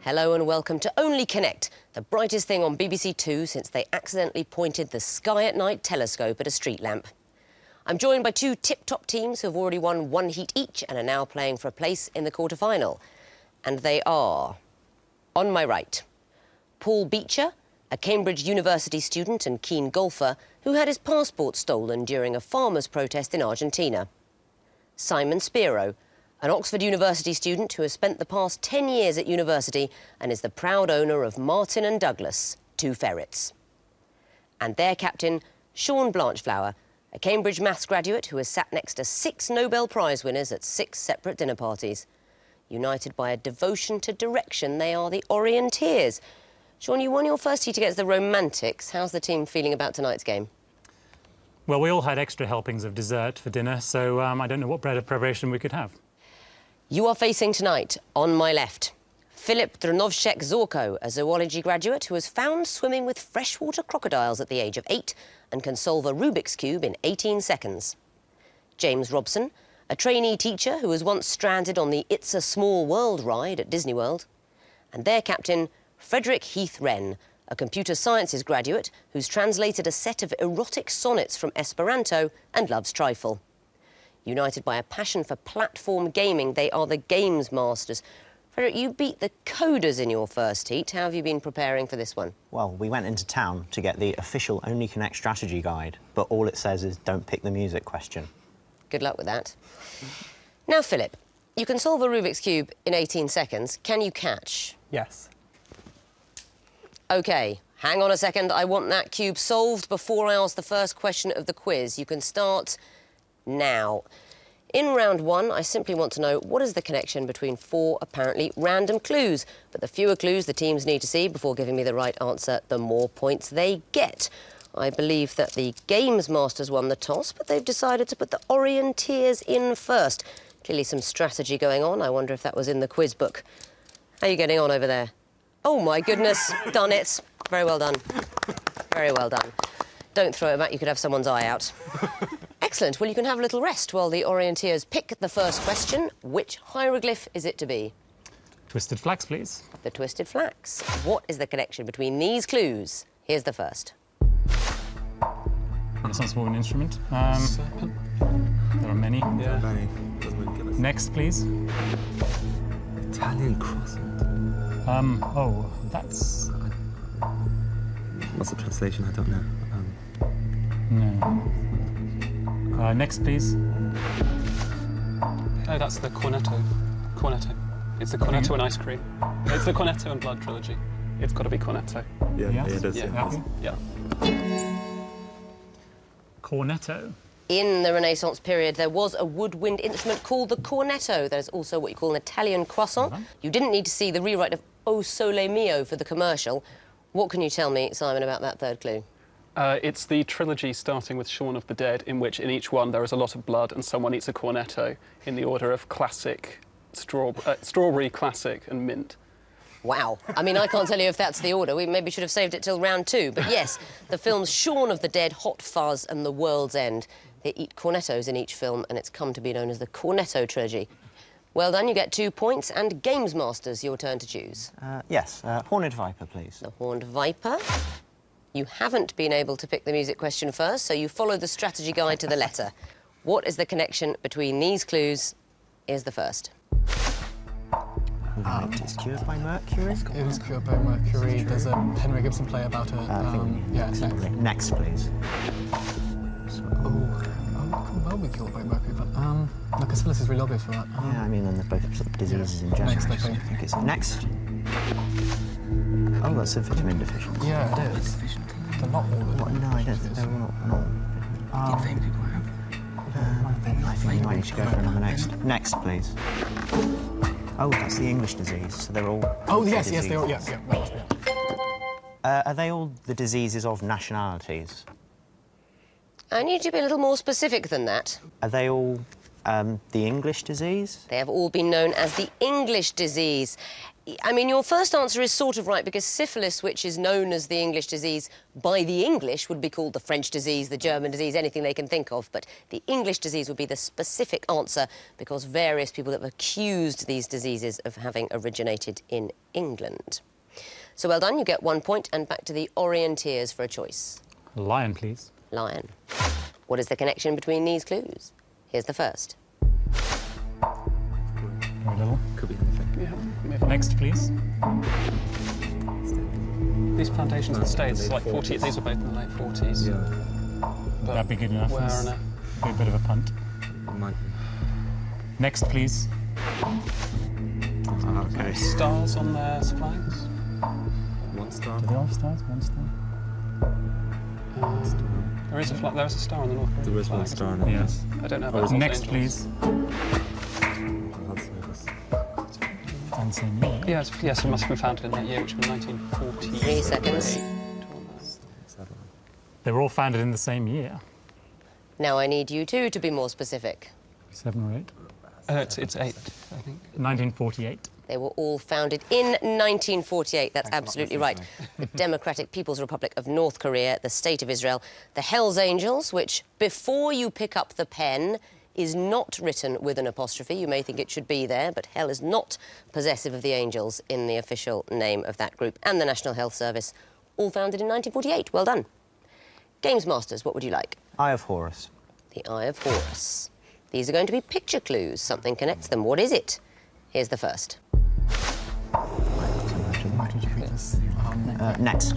Hello and welcome to Only Connect, the brightest thing on BBC Two since they accidentally pointed the Sky at Night telescope at a street lamp. I'm joined by two tip-top teams who have already won one heat each and are now playing for a place in the quarter-final. And they are, on my right, Paul Beecher, a Cambridge University student and keen golfer who had his passport stolen during a farmers' protest in Argentina. Simon Spiro, an Oxford University student who has spent the past 10 years at university and is the proud owner of Martin and Douglas, two ferrets. And their captain, Sean Blanchflower, a Cambridge maths graduate who has sat next to 6 Nobel Prize winners at 6 separate dinner parties. United by a devotion to direction, they are the Orienteers. Sean, you won your first heat against the Romantics. How's the team feeling about tonight's game? Well, we all had extra helpings of dessert for dinner, so I don't know what better preparation we could have. You are facing tonight, on my left, Filip Drnovšek-Zorko, a zoology graduate who was found swimming with freshwater crocodiles at the age of 8 and can solve a Rubik's Cube in 18 seconds. James Robson, a trainee teacher who was once stranded on the It's a Small World ride at Disney World. And their captain, Frederick Heath Wren, a computer sciences graduate who's translated a set of erotic sonnets from Esperanto and loves trifle. United by a passion for platform gaming, they are the Gamesmasters. Frederick, you beat the coders in your first heat. How have you been preparing for this one? Well, we went into town to get the official Only Connect strategy guide, but all it says is don't pick the music question. Good luck with that. Now, Philip, you can solve a Rubik's Cube in 18 seconds. Can you catch? Yes. OK, hang on a second. I want that cube solved before I ask the first question of the quiz. You can start now. In round 1, I simply want to know what is the connection between 4 apparently random clues. But the fewer clues the teams need to see before giving me the right answer, the more points they get. I believe that the Gamesmasters won the toss, but they've decided to put the Orienteers in first. Clearly some strategy going on. I wonder if that was in the quiz book. How are you getting on over there? Oh, my goodness. Done it. Very well done. Very well done. Don't throw it back. You could have someone's eye out. Excellent. Well, you can have a little rest while the Orienteers pick the first question. Which hieroglyph is it to be? Twisted flax, please. The twisted flax. What is the connection between these clues? Here's the first. Renaissance of an instrument. Serpent. There are many. Yeah. Next, please. Italian crossing. Oh, that's... What's the translation? I don't know. No. Next, please. Oh, that's the Cornetto. Cornetto. It's the Cornetto and ice cream. It's the Cornetto and blood trilogy. It's got to be Cornetto. Yeah, Yes? yeah, it is. Yeah. Happy? Yeah. Cornetto. In the Renaissance period, there was a woodwind instrument called the cornetto. There's also what you call an Italian croissant. You didn't need to see the rewrite of O Sole Mio for the commercial. What can you tell me, Simon, about that third clue? It's the trilogy starting with Shaun of the Dead, in which in each one there is a lot of blood and someone eats a cornetto in the order of classic, strawberry, classic and mint. Wow. I mean, I can't tell you if that's the order. We maybe should have saved it till round 2. But yes, the films Shaun of the Dead, Hot Fuzz and The World's End. They eat cornettos in each film, and it's come to be known as the Cornetto trilogy. Well done, you get 2 points. And Gamesmasters, your turn to choose. Yes, Horned Viper, please. The Horned Viper. You haven't been able to pick the music question first, so you follow the strategy guide to the letter. What is the connection between these clues? Here's the first. Light is cured by mercury. It was cured by mercury. There's a Henry Gibson play about it. Yeah, exactly. Next, please. Well, be cured by mercury, but no, because syphilis is really obvious for that. Yeah, I mean, and they're both sort of diseases in general. Next, I so think. I think it's next. Oh, that's a vitamin deficiency. Yeah, it is. They're not all. What? No, I don't think they're not. I think people have. I think you might need to go for another next. Next, please. Oh, that's the English disease, so they're all... Oh, yes, they all, yeah. Are they all the diseases of nationalities? I need you to be a little more specific than that. Are they all The English disease? They have all been known as the English disease. I mean, your first answer is sort of right, because syphilis, which is known as the English disease by the English, would be called the French disease, the German disease, anything they can think of. But the English disease would be the specific answer, because various people have accused these diseases of having originated in England. So well done, you get 1 point, and back to the Orienteers for a choice. Lion, please. Lion. What is the connection between these clues? Here's the first. Very little. Could be anything. Yeah. Next, please. These plantations in the States, like 40, these are both in the late 40s. Yeah. But That'd be good enough. where That's on be a bit of a punt. It might be. Next, please. Okay. stars on their flags? 1 star. Do they all have stars? 1 star? There is a star on the North Korean There is 1 flag. star in it. Yes. I don't know about Next, angels. please. I'll say this. And same year. Yes, it must have been founded in that year, which was 1940. 3 seconds. They were all founded in the same year. Now I need you two to be more specific. 7 or 8. It's 8, I think. 1948. They were all founded in 1948. That's absolutely right. The Democratic People's Republic of North Korea, the State of Israel, the Hells Angels, which, before you pick up the pen, is not written with an apostrophe. You may think it should be there, but hell is not possessive of the angels in the official name of that group, and the National Health Service, all founded in 1948. Well done. Gamesmasters, what would you like? Eye of Horus. The Eye of Horus. These are going to be picture clues. Something connects them. What is it? Here's the first. Why did you read this? Next.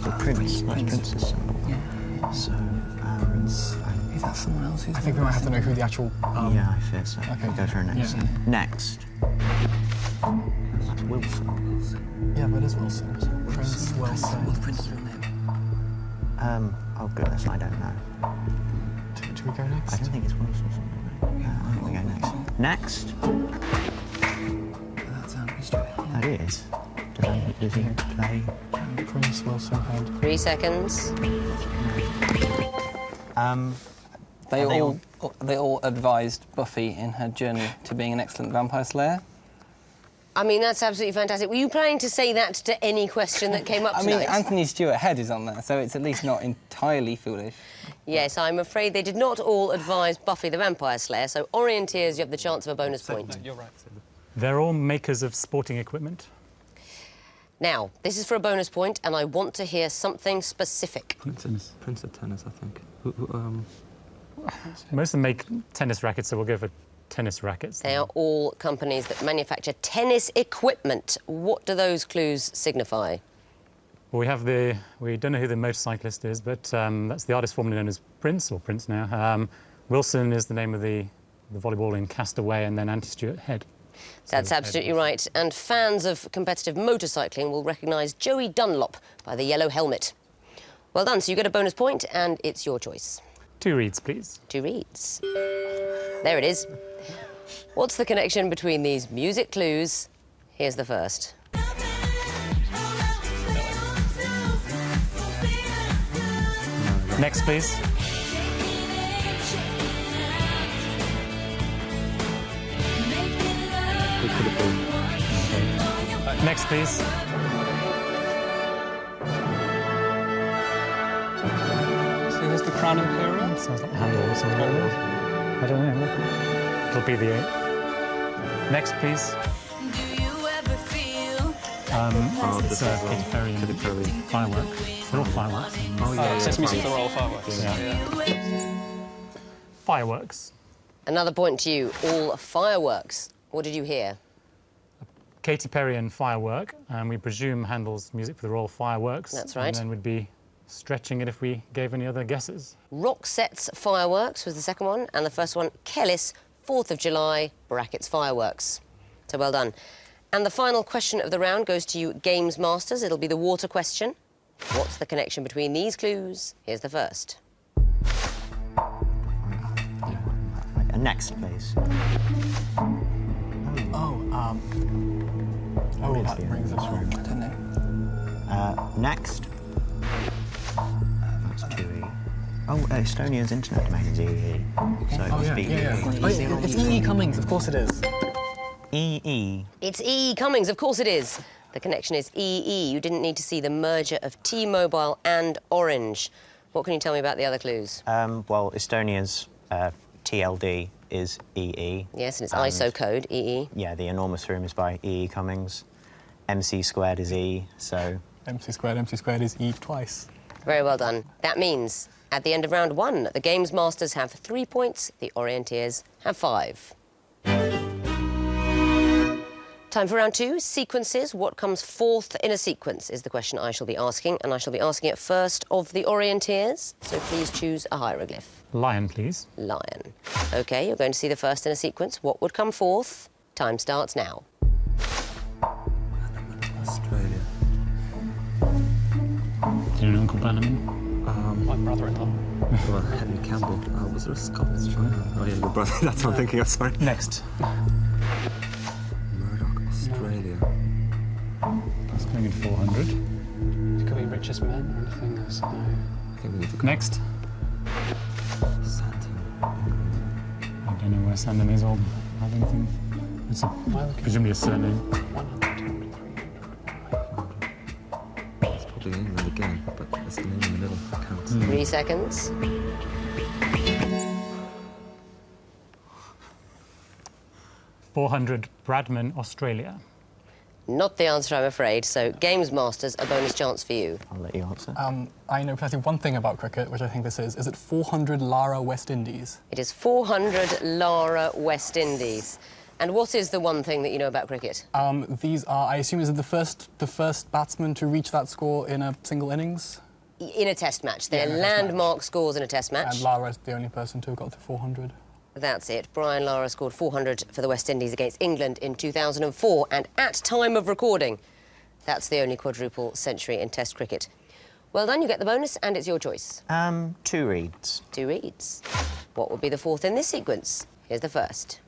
The prince. Nice princess symbol. Yeah. So, Is that someone else? I think we might have to know who the actual... yeah, I fear so. Okay. We'll go for a next. Yeah. Next. That's Wilson. Yeah, but it is Wilson. Prince Wilson. What's Prince's real name? Oh goodness, I don't know. Do we go next? I don't think it's Wilson. I think we go next. Next. That sounds mystery. That is. Does he play? Prince Wilson had... 3 seconds. They all advised Buffy in her journey to being an excellent vampire slayer. I mean, that's absolutely fantastic. Were you planning to say that to any question that came up I tonight? mean, Anthony Stewart Head is on there, so it's at least not entirely foolish. Yes, I'm afraid they did not all advise Buffy the Vampire Slayer, so Orienteers, you have the chance of a bonus point. You're right. They're all makers of sporting equipment. Now, this is for a bonus point, and I want to hear something specific. Prince of Tennis, I think. Most of them make tennis rackets, so we'll go for tennis rackets. They are all companies that manufacture tennis equipment. What do those clues signify? Well, we don't know who the motorcyclist is, but that's the artist formerly known as Prince, or Prince now. Wilson is the name of the volleyball in Castaway, and then Anti-Stewart Head. That's absolutely right. And fans of competitive motorcycling will recognise Joey Dunlop by the yellow helmet. Well done, so you get a bonus point, and it's your choice. 2 reads, please. 2 reads. There it is. What's the connection between these music clues? Here's the first. Next, please. Next, please. So here's the Crown Imperial. Sounds like Handel or something. I don't know. It'll be the 8. Next, please. It's Katy Perry and Fireworks. They're all fireworks. Oh, yeah. Sesame Street, the Royal Fireworks. Yeah. Fireworks. Another point to you, all fireworks. What did you hear? Katy Perry and Firework, and we presume Handel's music for the Royal Fireworks. That's right. And then we'd be stretching it if we gave any other guesses. Roxette's Fireworks was the second one, and the first one, Kellis, 4th of July, brackets fireworks. So well done. And the final question of the round goes to you, Gamesmasters. It'll be the water question. What's the connection between these clues? Here's the first. Next, please. That rings a bell. I don't know. Next. That's 2E. Oh, Estonia's internet domain is EE. So it Oh, must yeah, be yeah, EE. yeah. It's E.E. Cummings, of course it is. EE. It's E.E. Cummings, of course it is. The connection is EE. You didn't need to see the merger of T-Mobile and Orange. What can you tell me about the other clues? Well, Estonia's TLD is EE. Yes, and it's ISO code, EE. Yeah, the enormous room is by EE Cummings. MC squared is E, so... MC squared is E twice. Very well done. That means, at the end of round 1, the Gamesmasters have 3 points, the Orienteers have 5. Time for round 2, sequences. What comes fourth in a sequence is the question I shall be asking, and I shall be asking it first of the Orienteers. So please choose a hieroglyph. Lion, please. Lion. OK, you're going to see the first in a sequence. What would come fourth? Time starts now. Australia. Do you know Uncle Bannerman? My brother-in-law. Well, Henry Campbell. Was there a Scots? Oh, yeah, your brother. That's what I'm thinking of, sorry. Next. Murdoch, Australia. That's going in 400. It could be richest men or anything else. No. I think we need to go. Next. Sandton. I don't know where Sandham is or have anything. It's presumably a surname. 100, 200, 300. It's probably England again, but it's the name in the middle that counts. 3 seconds. $400 Bradman, Australia. Not the answer, I'm afraid. So, Gamesmasters, a bonus chance for you. I'll let you answer. I know precisely one thing about cricket, which I think this is. Is it 400 Lara, West Indies? It is 400 Lara, West Indies. And what is the one thing that you know about cricket? These are, I assume, is it the first batsman to reach that score in a single innings? In a test match. They're in a test landmark scores in a test match. And Lara is the only person to have got to 400. That's it. Brian Lara scored 400 for the West Indies against England in 2004. And at time of recording, that's the only quadruple century in Test cricket. Well done, you get the bonus, and it's your choice. 2 reads. 2 reads. What would be the fourth in this sequence? Here's the first.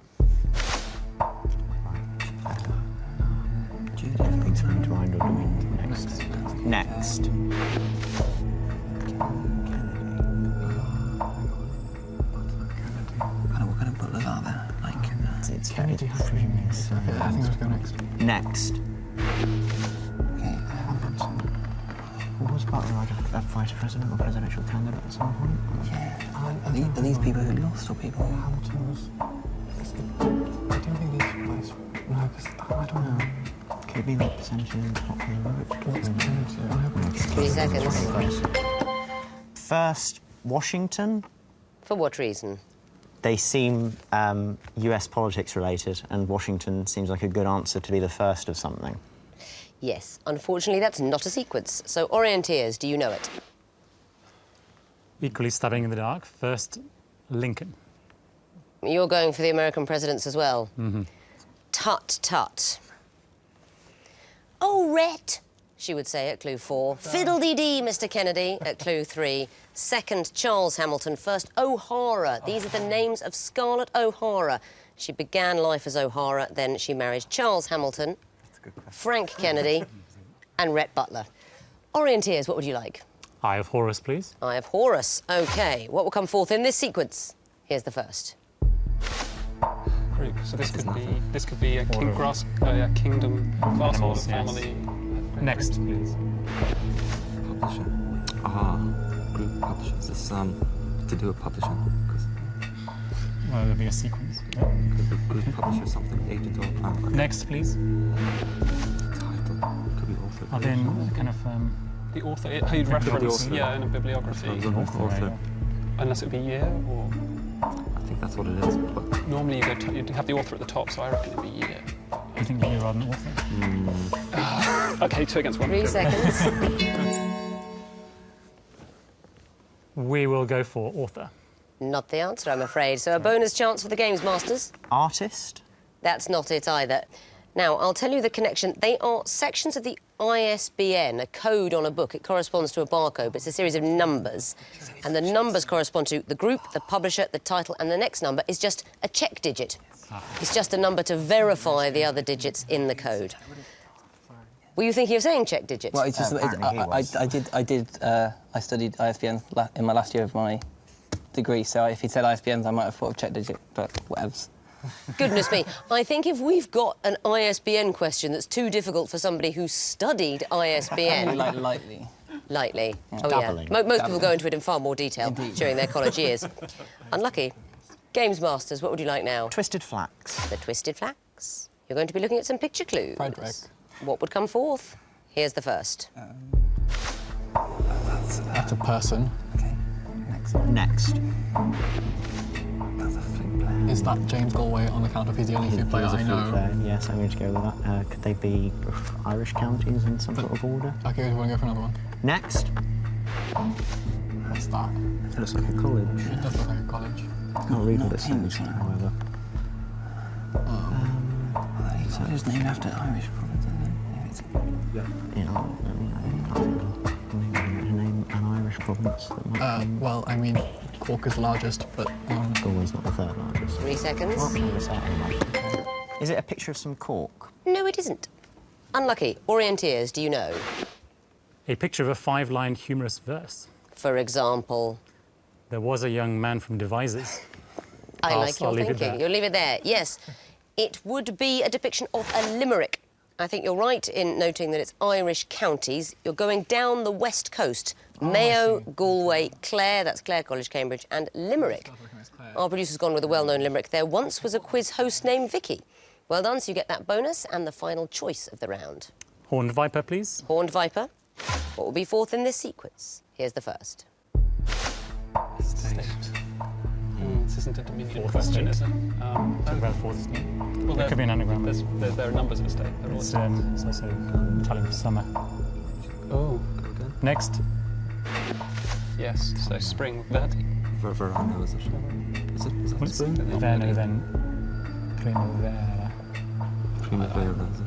Judy, everything's coming to mind, or do we next? Next. What kind of butlers are there? Like, It's Kennedy, I presume, yes. I think let's go next. Next. okay, What was Butler a vice president or presidential candidate at some point? yeah. Are these people who lost or people who... Hamilton was... I don't think he's vice... No, because I don't know. Could it be like percentage of the popular vote? What's percentage? 3 seconds. First, Washington. For what reason? They seem US politics related, and Washington seems like a good answer to be the first of something. Yes, unfortunately, that's not a sequence. So, Orienteers, do you know it? Equally stabbing in the dark. First, Lincoln. You're going for the American presidents as well? Mm-hmm. Tut, tut. Oh, Rhett, she would say at clue 4. Fiddle-dee-dee, Mr. Kennedy, at clue 3. Second, Charles Hamilton. First, O'Hara. These are the names of Scarlett O'Hara. She began life as O'Hara, then she married Charles Hamilton, Frank Kennedy, and Rhett Butler. Orienteers, what would you like? Eye of Horus, please. Eye of Horus. OK, what will come forth in this sequence? Here's the first. Group. So this could be a kingdom, class, order, Animals, yes. family. Next, please. Publisher. Group publishers. It's to do with publishing. Well, there'll be a sequence. Could be group publisher, something, agent or... Next, please. Title. Could be author. Are they in kind of... The author, who'd reference, author. in a bibliography. Author. Unless it would be year, or... I think that's what it is, but... Normally you'd have the author at the top, so I reckon it'd be year. I think you're rather an author. OK, 2 against 1. 3 seconds. We will go for author. Not the answer, I'm afraid. So a bonus chance for the Gamesmasters. Artist. That's not it either. Now, I'll tell you the connection. They are sections of the ISBN, a code on a book. It corresponds to a barcode, but it's a series of numbers. And the numbers correspond to the group, the publisher, the title, and the next number is just a check digit. It's just a number to verify the other digits in the code. Were you thinking of saying check digit? Well, it's just Apparently he was. I studied ISBN in my last year of my degree, so if he said ISBNs, I might have thought of check digit, but whatevs. Goodness me. I think if we've got an ISBN question that's too difficult for somebody who studied ISBN... Like lightly. Lightly. Yeah. Oh, Dabbling. yeah. Most people go into it in far more detail during their college years. Unlucky. Gamesmasters, what would you like now? Twisted flax. The twisted flax. You're going to be looking at some picture clues. Frederick. What would come forth? Here's the first. That's a person. Okay. Next. That's a flute player. Is that James Galway on account of he's the only flute player I know? Yes, I'm going to go with that. Could they be Irish counties in some sort of order? Okay, we want to go for another one. Next. What's that? It looks like a college. It does look like a college. I can't read what it English, says, no. however. It's just named after Irish province, isn't it? You know, name an Irish province that might Well, I mean, Cork is the largest, but Galway's not the third largest. 3 seconds. Is it a picture of some cork? No, it isn't. Unlucky. Orienteers, do you know? A picture of a 5-line humorous verse. For example... There was a young man from Devizes. I like your I'll leave it thinking. there. You'll leave it there. Yes. It would be a depiction of a limerick. I think you're right in noting that it's Irish counties. You're going down the west coast. Mayo, Galway, Clare, that's Clare College, Cambridge, and Limerick. Our producer's gone with a well-known limerick. There once was a quiz host named Vicky. Well done, so you get that bonus and the final choice of the round. Horned Viper, please. Horned Viper. What will be forth in this sequence? Here's the first. This isn't a Dominion Fourth question, estate. is it? Talk about fourth estate. Well, It could be an anagram. There are numbers of estate. They're all It's also Italian for summer. Oh, Next. yes. So spring, Verdi. Verano, is it? Is that What's spring? Verno then? Primavera. Primavera, is it?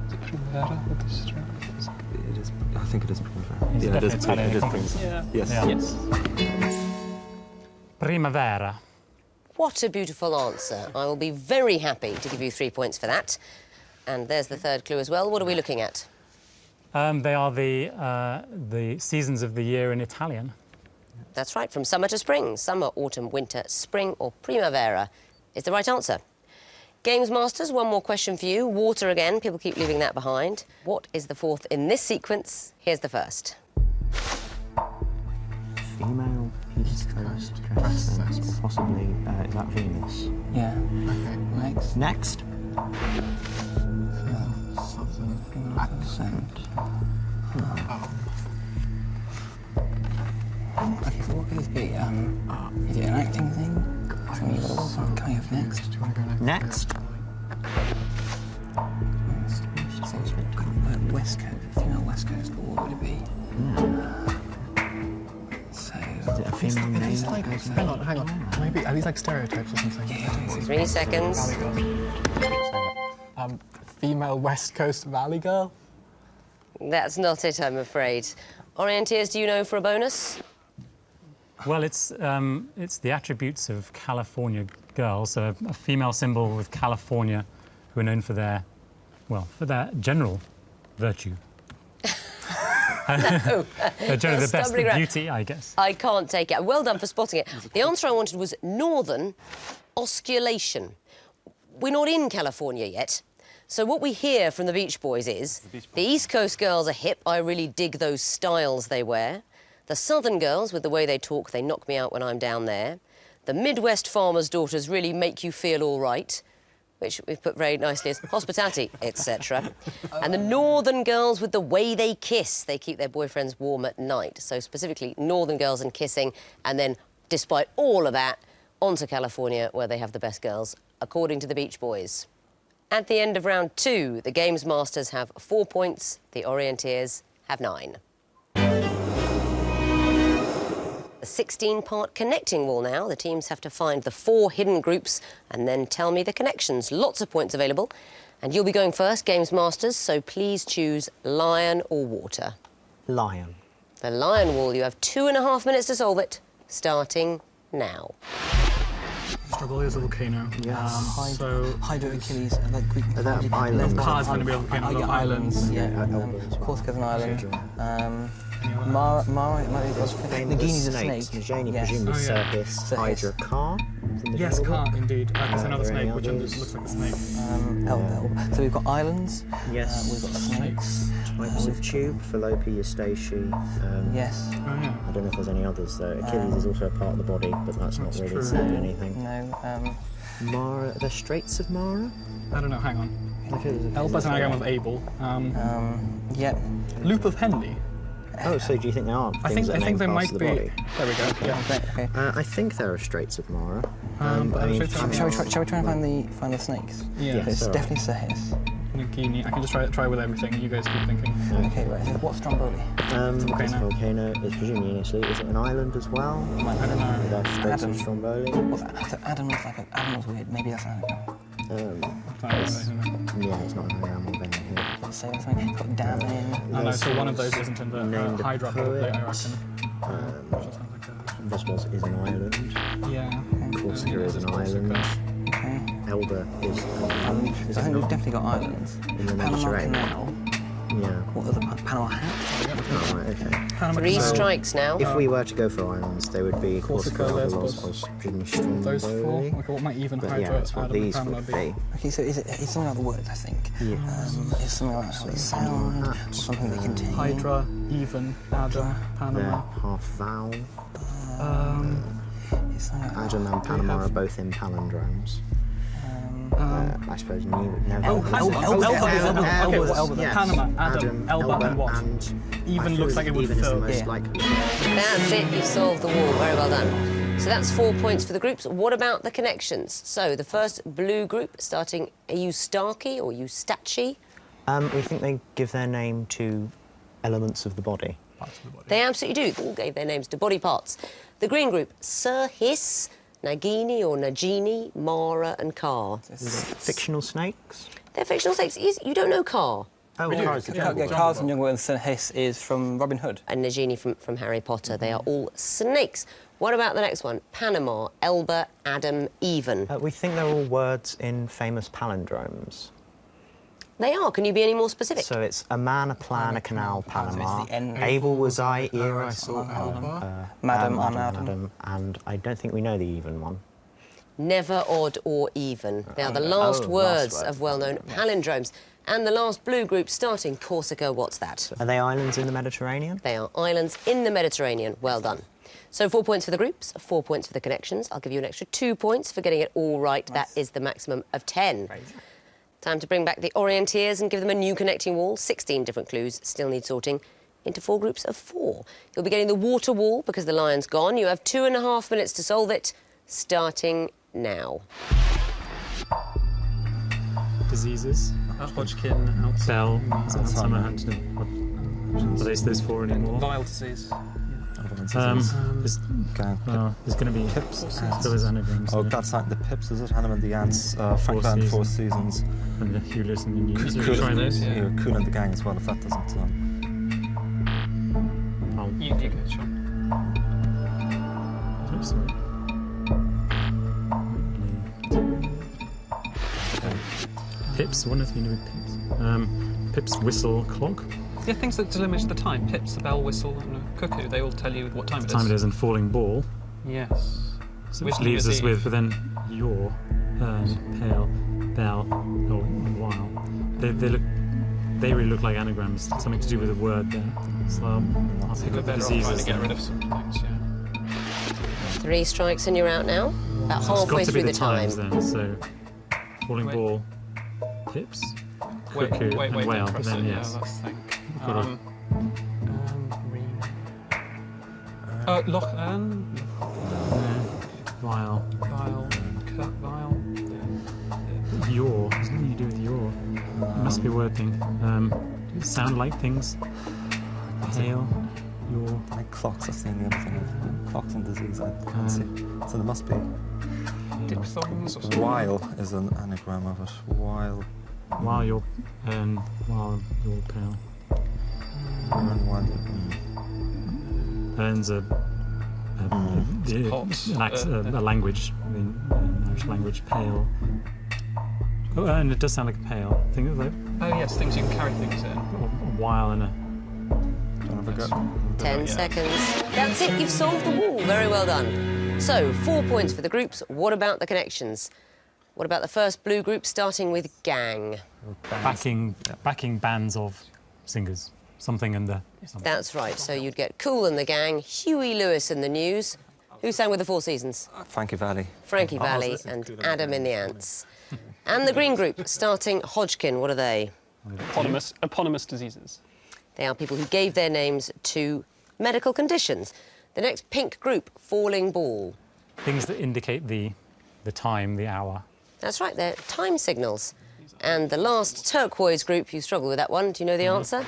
Is it Primavera with the string? It is. I think it is Primavera. It's Yeah, it is. definitely It is Italian. Primavera. Yeah. Yes. Yeah. Yes. Primavera. What a beautiful answer. I will be very happy to give you 3 points for that. And there's the third clue as well. What are we looking at? They are the seasons of the year in Italian. That's right, from summer to spring. Summer, autumn, winter, spring or primavera is the right answer. Gamesmasters, one more question for you. Water again, people keep leaving that behind. What is the fourth in this sequence? Here's the first. Female East Coast dress sense, or possibly, is that Venus? Yeah. okay, Next. Next. southern Accent. Okay, so what could this be? Is it an acting thing? Something you've got to work on. Can I have next? Do you want to go next? Next. So it's kind of West Coast, female West Coast, but what would it be? So... Is it a female name? These like, hang on. Maybe, are these like stereotypes or something? Yeah. 3 seconds. Female West Coast Valley girl? That's not it, I'm afraid. Orienteers, do you know for a bonus? Well, it's the attributes of California girls, so a female symbol with California, who are known for their, well, for their general virtue. They're generally the best stumbling of around. beauty, I guess. I can't take it. Well done for spotting it. The answer I wanted was northern osculation. We're not in California yet. So what we hear from the Beach Boys is the East Coast girls are hip. I really dig those styles they wear. The Southern girls, with the way they talk, they knock me out when I'm down there. The Midwest farmers' daughters really make you feel all right, which we've put very nicely as hospitality, etc. And the Northern girls, with the way they kiss, they keep their boyfriends warm at night. So specifically, Northern girls and kissing, and then, despite all of that, on to California, where they have the best girls, according to the Beach Boys. At the end of round 2, the Gamesmasters have 4 points, the Orienteers have 9. The 16-part connecting wall now. The teams have to find the 4 hidden groups and then tell me the connections. Lots of points available. And you'll be going first, Gamesmasters, so please choose lion or water. Lion. The lion wall, you have 2.5 minutes to solve it, starting now. Struggle is a volcano. Yes. So Hydro Achilles, like Greek that mythology. island? Car's going to be a volcano. Yeah, Islands. Yeah, Elba as well. Corsica's an island. Any other? Mara, it might be Nagini's a snake. Najani, Yes. presumably Oh, yeah. Circus, Circus. Hydra, Car. from the Yes, jungle? car, indeed. There's another are there any snake which others? looks like a snake. So we've got islands. Yes. We've got snakes. Types of tube, Fallope, Eustache. Yes. Oh, yeah. I don't know if there's any others though. Achilles is also a part of the body, but that's not really true. saying anything. No. Mara, the Straits of Mara? I don't know, hang on. Look at it. Elba's an anagram of Abel. Yep. Loop of Henley. Oh, so do you think they are I things think that name they parts might of the be. body? There we go. Yeah. Okay. I think there are Straits of Mara. but I mean, Straits of Shall we try and find the snakes? Yeah. So it's alright. definitely Circus. Nagini. I can just try with everything. You guys keep thinking. Okay, right. So what's Stromboli? This volcano is presumably initially. Is it an island as well? I don't know. With our Straits Adam. of Stromboli? What's that? So Adam looks like Adam was weird. Maybe that's an anagram. Yeah, it's not an anagram of any here. Let's say that's something. It's got dam in. I know, so one of those isn't in the Named a Hydra probably, poet. I reckon. This is an island. Yeah. Corsica is an island. Okay. Elba is I think we've definitely got islands. in the Panama Mediterranean. Canal. Yeah. What are the Panama Hat? Oh, right, okay. Three strikes now. If we were to go for islands, they would be Corsica, Corsica, Lesbos. Lesbos, presumably Those four. Stromboli. Okay, what might even But Hydra, yeah, that's what Adam, and these Panama would be? be. Okay, so it's something about the words, I think. Yes. It's something about how they sound, or something they contain. Hydra, even, Adam, They're Panama. half vowel. It's something like Adam and Panama are both in palindromes. I suppose never. Elba. Yes. Panama, Adam, Elba, and what? I Even looks like it would even is the fill. most Yeah. likely. That's it, you've solved the wall. Very well done. So that's 4 points for the groups. What about the connections? So the first blue group, starting Eustache or Eustache. We think they give their name to elements of the body. They absolutely do. They all gave their names to body parts. The green group, Cirhis, Nagini or Nagini, Mara and Car. Fictional snakes? They're fictional snakes. You don't know Car. Oh, Cars of Yeah, Cars from Jungle and Sir Hiss is from Robin Hood. And Nagini from Harry Potter. They are all snakes. What about the next one? Panama, Elba, Adam, Even. We think they're all words in famous palindromes. They are. Can you be any more specific? So it's a man, a plan, a canal, Panama. So it's the end. Able was I, ear I saw. Madam, I'm Madam, Adam. and I don't think we know the even one. Never, odd or even. They are the last words word. of well-known palindromes. And the last blue group starting Corsica, what's that? Are they islands in the Mediterranean? They are islands in the Mediterranean. Well done. So 4 points for the groups, 4 points for the connections. I'll give you an extra 2 points for getting it all right. That is the maximum of 10. Time to bring back the Orienteers and give them a new connecting wall. 16 different clues, still need sorting, into 4 groups of 4. You'll be getting the water wall because the lion's gone. You have 2.5 minutes to solve it, starting now. Diseases. Hodgkin, Bell. Summer Hampton. Are those 4 anymore? Vial disease. There's going to be Pips. still is anagrams. Oh, God's like the Pips, is it? Hannah and the Ants, Frank Four Band, 4 Seasons. And the Hewlett and the News. Cool. Try those. Yeah. Cool and the Gang as well, if that doesn't... You go, Sean. Pips. What if you know Pips? Pips whistle clock. Yeah, things that delimit the time. Pips, the bell, whistle, and a cuckoo. They all tell you what time it is. Time it is and falling ball. Yes. So which Which leaves is us the- with, but then your, pale, bell, or while. They really look like anagrams. Something to do with a word there. So I'll pick We're up the better off trying diseases. to get then. rid of some things, yeah. 3 strikes and you're out now. About It's halfway got to through be the time. times then. So falling Wait. ball, pips, Wait, cuckoo, wait, and whale. don't But press then it. yes, Yeah, let's think. got Loch while vial, cut vial. your. There's nothing you do with your. It must be a word thing. Do it sound like things? Hail, your. Like clocks, that's the only other thing. Clocks and disease, I can't see. So there must be... Diphthongs or something. While is an anagram of it. While... While you're pale. And while... Earns a Hot. language. I mean, Irish language, pale. Oh, and it does sound like a pail. I think it's like Oh yes, things you can carry things in. a while and a... Don't have a go. 10 seconds. That's it, you've solved the wall. Very well done. So, 4 points for the groups. What about the connections? What about the first blue group, starting with gang? backing bands of singers. Something in the... Something. That's right, so you'd get Cool and the Gang, Huey Lewis and the News. Who sang with the Four Seasons? Frankie Valli. Frankie Valli and Adam in the Ants. And the green group, starting Hodgkin, what are they? Eponymous diseases. They are people who gave their names to medical conditions. The next pink group, Falling Ball. Things that indicate the time, the hour. That's right, they're time signals. And the last turquoise group, you struggle with that one. Do you know the answer?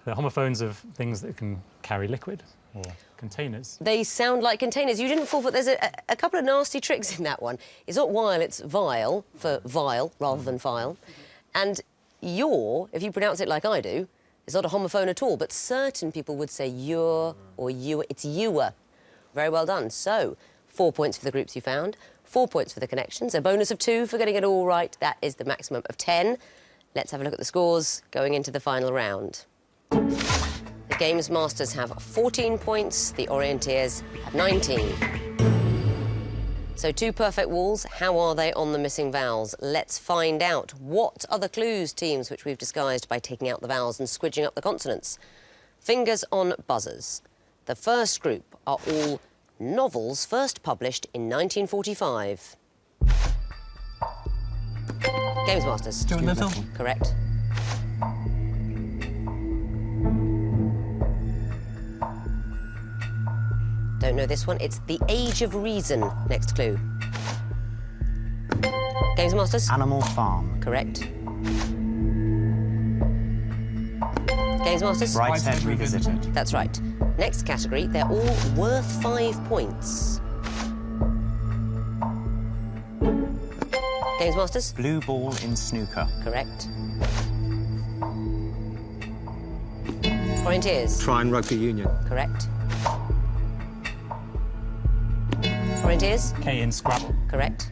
They're homophones of things that can carry liquid or containers. They sound like containers. You didn't fall for... There's a couple of nasty tricks in that one. It's not while, it's vial, for vial rather than file. And your, if you pronounce it like I do, it's not a homophone at all, but certain people would say your or you. It's ewer. Very well done. So, 4 points for the groups you found, 4 points for the connections, a bonus of 2 for getting it all right. That is the maximum of 10. Let's have a look at the scores going into the final round. The Gamesmasters have 14 points, the Orienteers have 19. So 2 perfect walls. How are they on the missing vowels? Let's find out. What are the clues, teams, which we've disguised by taking out the vowels and squidging up the consonants? Fingers on buzzers. The first group are all novels first published in 1945. Gamesmasters. Stuart Little. Correct. Don't know this one. It's The Age of Reason. Next clue. Gamesmasters. Animal Farm. Correct. Gamesmasters. Brideshead Revisited. That's right. Next category, they're all worth 5 points. Gamesmasters. Blue Ball in Snooker. Correct. Orienteers. Trine Rugby Union. Correct. Orienteers. K in Scrabble. Correct.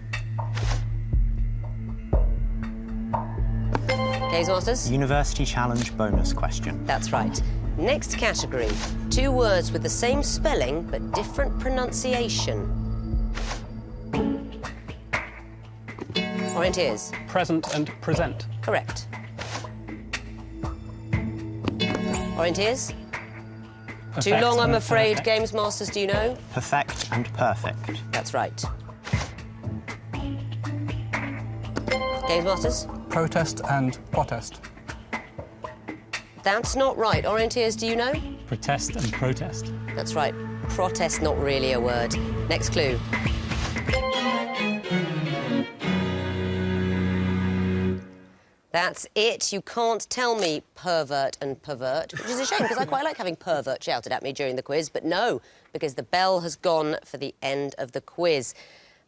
Gamesmasters. University Challenge bonus question. That's right. Next category, 2 words with the same spelling but different pronunciation. Orienteers. Present and present. Correct. Orienteers. Too Perfect long, I'm and afraid. perfect. Gamesmasters, do you know? Perfect and perfect. That's right. Gamesmasters. Protest and protest. That's not right. Orienteers, do you know? Protest and protest. That's right. Protest, not really a word. Next clue. That's it. You can't tell me pervert and pervert, which is a shame because I quite like having pervert shouted at me during the quiz, but no, because the bell has gone for the end of the quiz.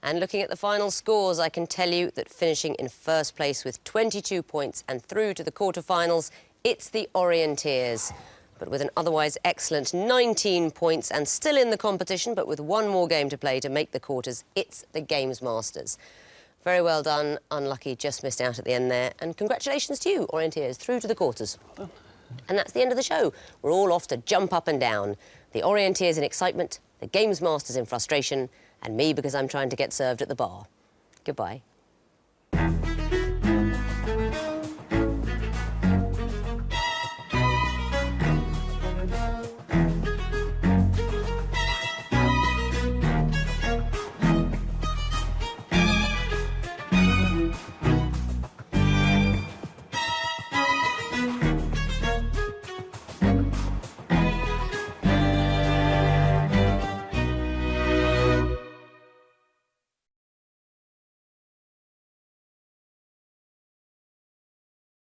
And looking at the final scores, I can tell you that finishing in first place with 22 points and through to the quarterfinals, it's the Orienteers. But with an otherwise excellent 19 points and still in the competition, but with 1 more game to play to make the quarters, it's the Gamesmasters. Very well done. Unlucky, just missed out at the end there. And congratulations to you, Orienteers, through to the quarters. And that's the end of the show. We're all off to jump up and down. The Orienteers in excitement, the Gamesmasters in frustration, and me because I'm trying to get served at the bar. Goodbye.